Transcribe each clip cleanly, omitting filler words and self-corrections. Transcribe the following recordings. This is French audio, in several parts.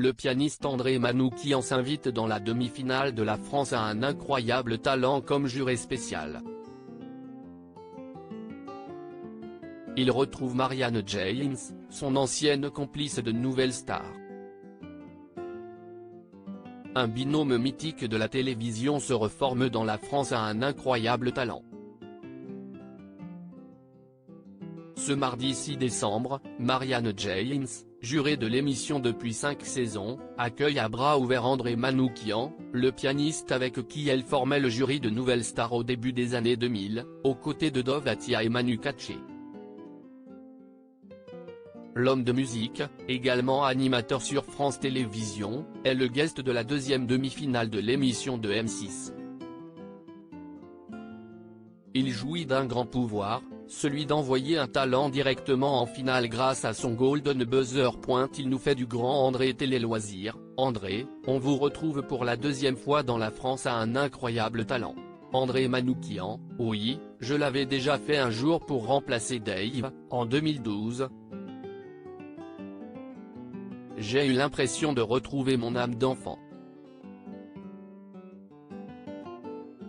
le pianiste André Manoukian s'invite dans la demi-finale de La France a un incroyable talent comme juré spécial. Il retrouve Marianne James, son ancienne complice de Nouvelle Star. Un binôme mythique de la télévision se reforme dans La France a un incroyable talent. Ce mardi 6 décembre, Marianne James, jurée de l'émission depuis 5 saisons, accueille à bras ouverts André Manoukian, le pianiste avec qui elle formait le jury de Nouvelle Star au début des années 2000, aux côtés de Dov Atia et Manu Katché. L'homme de musique, également animateur sur France Télévisions, est le guest de la deuxième demi-finale de l'émission de M6. Il jouit d'un grand pouvoir, celui d'envoyer un talent directement en finale grâce à son golden buzzer. Il nous fait du grand André Télé Loisirs. André, on vous retrouve pour la deuxième fois dans La France a un incroyable talent. André Manoukian, oui, je l'avais déjà fait un jour pour remplacer Dave, en 2012. J'ai eu l'impression de retrouver mon âme d'enfant.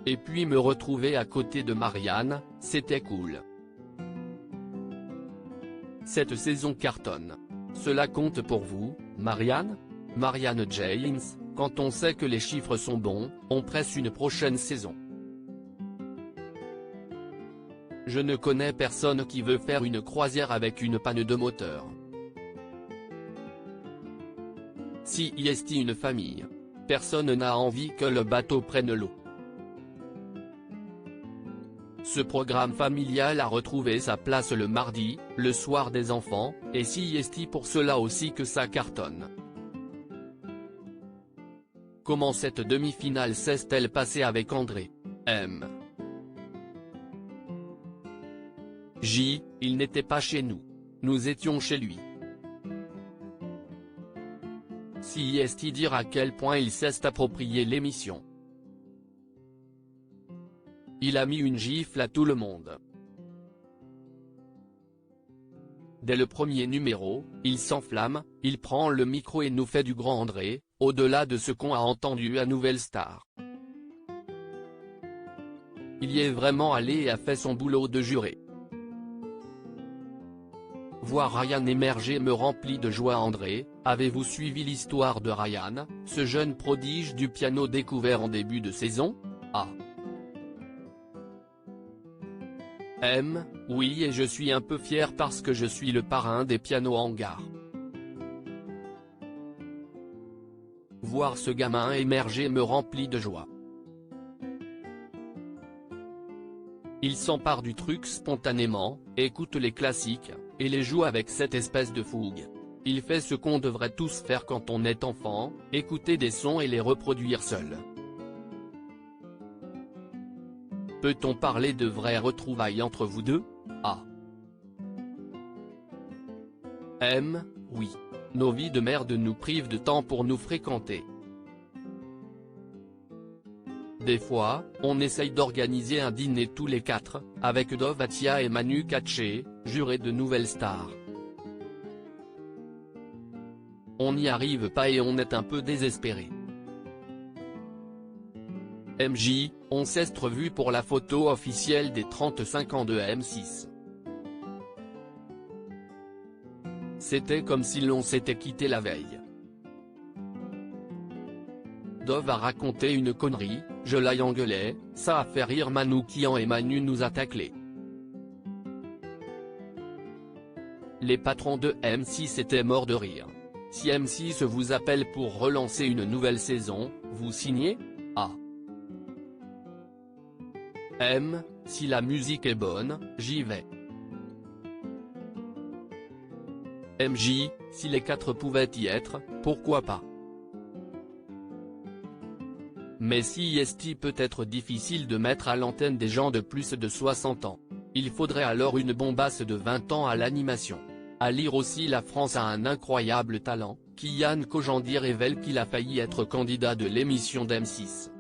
Et puis me retrouver à côté de Marianne, c'était cool. Cette saison cartonne. Cela compte pour vous, Marianne ? Marianne James, quand on sait que les chiffres sont bons, on presse une prochaine saison. Je ne connais personne qui veut faire une croisière avec une panne de moteur. Si y est une famille. Personne n'a envie que le bateau prenne l'eau. Ce programme familial a retrouvé sa place le mardi, le soir des enfants, et si est pour cela aussi que ça cartonne. Comment cette demi-finale s'est-elle passée avec André M. J, il n'était pas chez nous. Nous étions chez lui. Si est dire à quel point il s'est approprié l'émission. Il a mis une gifle à tout le monde. Dès le premier numéro, il s'enflamme, il prend le micro et nous fait du grand André, au-delà de ce qu'on a entendu à Nouvelle Star. Il y est vraiment allé et a fait son boulot de juré. Voir Ryan émerger me remplit de joie. André, avez-vous suivi l'histoire de Ryan, ce jeune prodige du piano découvert en début de saison ? Ah. M, oui, et je suis un peu fier parce que je suis le parrain des pianos hangars. Voir ce gamin émerger me remplit de joie. Il s'empare du truc spontanément, écoute les classiques, et les joue avec cette espèce de fougue. Il fait ce qu'on devrait tous faire quand on est enfant, écouter des sons et les reproduire seul. Peut-on parler de vraies retrouvailles entre vous deux ? Ah. M, oui. Nos vies de merde nous privent de temps pour nous fréquenter. Des fois, on essaye d'organiser un dîner tous les quatre, avec Dov Atia et Manu Katché, jurés de Nouvelle Star. On n'y arrive pas et on est un peu désespéré. MJ, on s'est revu pour la photo officielle des 35 ans de M6. C'était comme si l'on s'était quitté la veille. Dov a raconté une connerie, je l'ai engueulé, ça a fait rire Manoukian et Manu nous a taclés. Les patrons de M6 étaient morts de rire. Si M6 vous appelle pour relancer une nouvelle saison, vous signez ? Ah. M, si la musique est bonne, j'y vais. MJ, si les quatre pouvaient y être, pourquoi pas. Mais si est peut être difficile de mettre à l'antenne des gens de plus de 60 ans. Il faudrait alors une bombasse de 20 ans à l'animation. À lire aussi La France a un incroyable talent, Kian Kojandi révèle qu'il a failli être candidat de l'émission d'M6.